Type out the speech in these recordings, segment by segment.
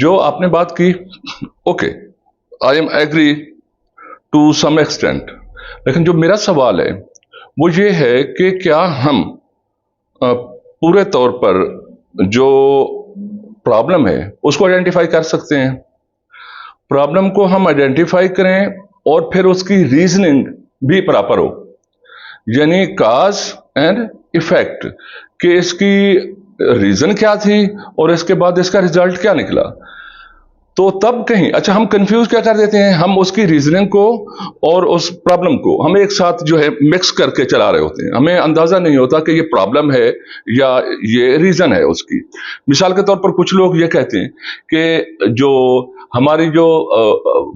जो आपने बात की, okay, I am agree to some extent, लेकिन जो मेरा सवाल है वो ये है कि क्या हम पूरे तौर पर जो प्रॉब्लम है उसको आइडेंटिफाई कर सकते हैं? प्रॉब्लम को हम आइडेंटिफाई करें और फिर उसकी रीजनिंग भी प्रॉपर हो, यानी काज एंड इफेक्ट, कि इसकी रीजन क्या थी और इसके बाद इसका रिजल्ट क्या निकला। तो तब कहीं अच्छा हम कंफ्यूज क्या कर देते हैं, हम उसकी रीजनिंग को और उस प्रॉब्लम को हम एक साथ जो है मिक्स करके चला रहे होते हैं। हमें अंदाजा नहीं होता कि ये प्रॉब्लम है या ये रीजन है उसकी। मिसाल के तौर पर कुछ लोग ये कहते हैं कि जो हमारी जो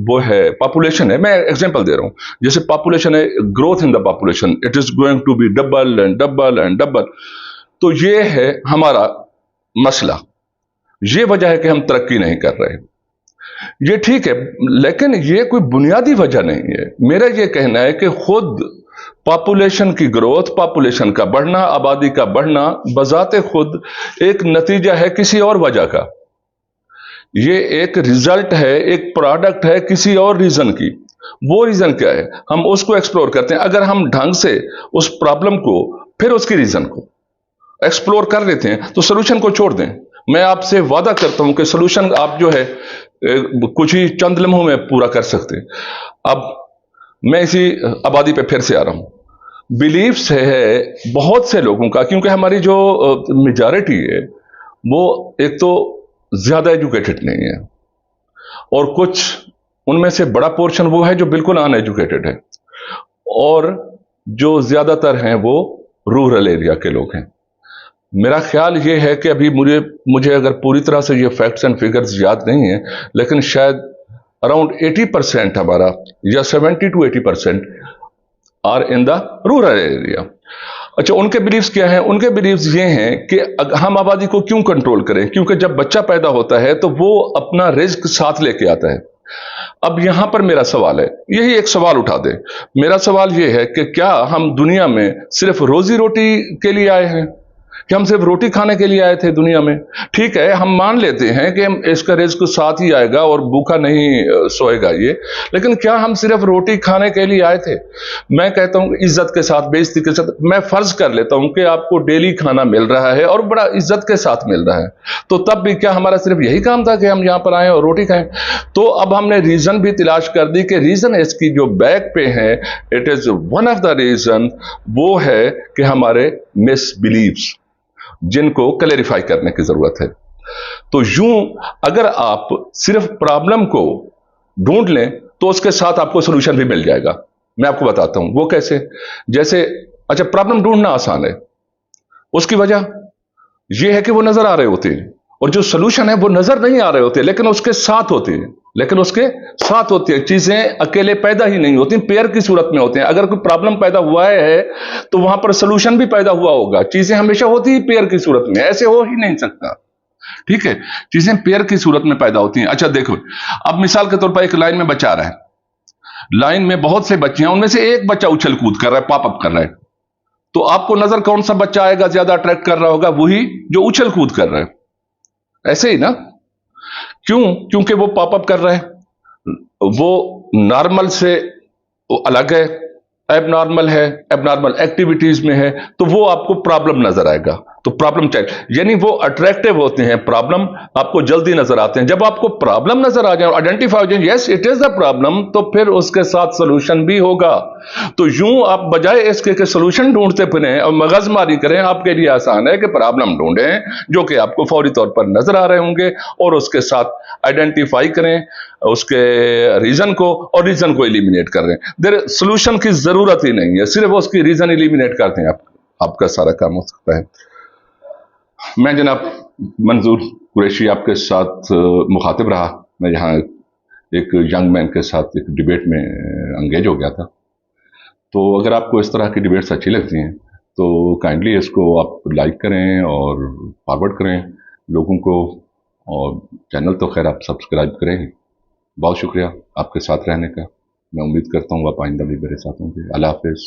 वो है पॉपुलेशन है, मैं एग्जांपल दे रहा हूं, जैसे पॉपुलेशन है, growth in the population, it is going to be double and double and double. तो ये है हमारा मसला, ये वजह है कि हम तरक्की नहीं कर रहे। ये ठीक है, लेकिन ये कोई बुनियादी वजह नहीं है। मेरा ये कहना है कि खुद पॉपुलेशन की ग्रोथ, पॉपुलेशन का बढ़ना, आबादी का बढ़ना बजाते खुद एक नतीजा है किसी और वजह का। ये एक रिजल्ट है, एक प्रोडक्ट है किसी और रीजन की। वो रीजन क्या है, हम उसको एक्सप्लोर करते हैं। अगर हम ढंग से उस प्रॉब्लम को फिर उसकी रीजन को एक्सप्लोर कर लेते हैं तो सोल्यूशन को छोड़ दें। मैं आपसे वादा करता हूं कि सोल्यूशन आप जो है कुछ ही चंद लम्हों में पूरा कर सकते हैं। अब मैं इसी आबादी पे फिर से आ रहा हूं। बिलीफ्स है बहुत से लोगों का, क्योंकि हमारी जो मेजॉरिटी है वो एक तो ज्यादा एजुकेटेड नहीं है, और कुछ उनमें से बड़ा पोर्शन वो है जो बिल्कुल अनएजुकेटेड है, और जो ज्यादातर हैं वो रूरल एरिया के लोग हैं। मेरा ख्याल ये है कि अभी मुझे अगर पूरी तरह से ये फैक्ट्स एंड फिगर्स याद नहीं है, लेकिन शायद अराउंड 80% हमारा, या 70 to 80% are in the rural area. अच्छा, उनके बिलीव्स क्या हैं? उनके बिलीव्स ये हैं कि हम आबादी को क्यों कंट्रोल करें, क्योंकि जब बच्चा पैदा होता है तो वो अपना रिस्क साथ लेके आता है। अब यहां पर मेरा सवाल है, यही एक सवाल उठा दे। मेरा सवाल यह है कि क्या हम दुनिया में सिर्फ रोजी रोटी के लिए आए हैं, कि हम सिर्फ रोटी खाने के लिए आए थे दुनिया में? ठीक है, हम मान लेते हैं कि इसका रिस्क साथ ही आएगा और भूखा नहीं सोएगा ये, लेकिन क्या हम सिर्फ रोटी खाने के लिए आए थे? मैं कहता हूं इज्जत के साथ, बेइज्जती के साथ, मैं फर्ज कर लेता हूं कि आपको डेली खाना मिल रहा है और बड़ा इज्जत के साथ मिल रहा है, तो तब भी क्या हमारा सिर्फ यही काम था कि हम यहां पर आए और रोटी खाएं? तो अब हमने रीजन भी तलाश कर दी कि रीजन इसकी जो बैक पे है, it is one of the reason, वो है कि हमारे मिसबिलीव्स, जिनको क्लैरिफाई करने की जरूरत है। तो यूं अगर आप सिर्फ प्रॉब्लम को ढूंढ लें तो उसके साथ आपको सॉल्यूशन भी मिल जाएगा। मैं आपको बताता हूं वो कैसे। जैसे अच्छा, प्रॉब्लम ढूंढना आसान है, उसकी वजह यह है कि वो नजर आ रहे होते हैं, और जो सॉल्यूशन है वो नजर नहीं आ रहे होते, लेकिन उसके साथ होते हैं, चीजें अकेले पैदा ही नहीं होती, पेयर की सूरत में होते हैं। अगर कोई प्रॉब्लम पैदा हुआ है तो वहां पर सॉल्यूशन भी पैदा हुआ होगा। चीजें हमेशा होती ही पेयर की सूरत में, ऐसे हो ही नहीं सकता। ठीक है, चीजें पेयर की सूरत में पैदा होती हैं। अच्छा देखो, अब मिसाल के तौर पर एक लाइन में बच्चा आ रहा है, लाइन में बहुत से बच्चे हैं, उनमें से एक बच्चा उछल कूद कर रहा है, पॉप अप कर रहा है, तो आपको नजर कौन सा बच्चा आएगा, ज्यादा अट्रैक्ट कर रहा होगा? वही जो उछल कूद कर रहा है। ऐसे ही ना? क्यों? क्योंकि वो पॉप अप कर रहा है, वो नॉर्मल से वो अलग है, एबनॉर्मल है, एबनॉर्मल एक्टिविटीज में है, तो वो आपको प्रॉब्लम नजर आएगा। तो प्रॉब्लम चाइल्ड, यानी वो अट्रैक्टिव होते हैं, प्रॉब्लम आपको जल्दी नजर आते हैं। जब आपको प्रॉब्लम नजर आ जाए, आइडेंटिफाई हो जाए, yes it is a problem, तो फिर उसके साथ सोल्यूशन भी होगा। तो यूं आप बजाय इसके के सोल्यूशन ढूंढते फिरें और मगजमारी करें, आपके लिए आसान है कि प्रॉब्लम ढूंढें जो कि आपको फौरी तौर पर नजर आ रहे होंगे, और उसके साथ आइडेंटिफाई करें उसके रीजन को, और रीजन को एलिमिनेट कर दें। देर सोल्यूशन की जरूरत ही नहीं है, सिर्फ उसकी रीजन एलिमिनेट करते हैं, आपका सारा काम हो सकता है। मैं जनाब मंजूर कुरैशी आपके साथ मुखातिब रहा। मैं यहाँ एक यंग मैन के साथ एक डिबेट में एंगेज हो गया था। तो अगर आपको इस तरह की डिबेट्स अच्छी लगती हैं तो काइंडली इसको आप लाइक करें और फॉरवर्ड करें लोगों को, और चैनल तो खैर आप सब्सक्राइब करें। बहुत शुक्रिया आपके साथ रहने का। मैं उम्मीद करता हूँ आप आइंदा भी मेरे साथ होंगे। अल्लाह हाफिज़।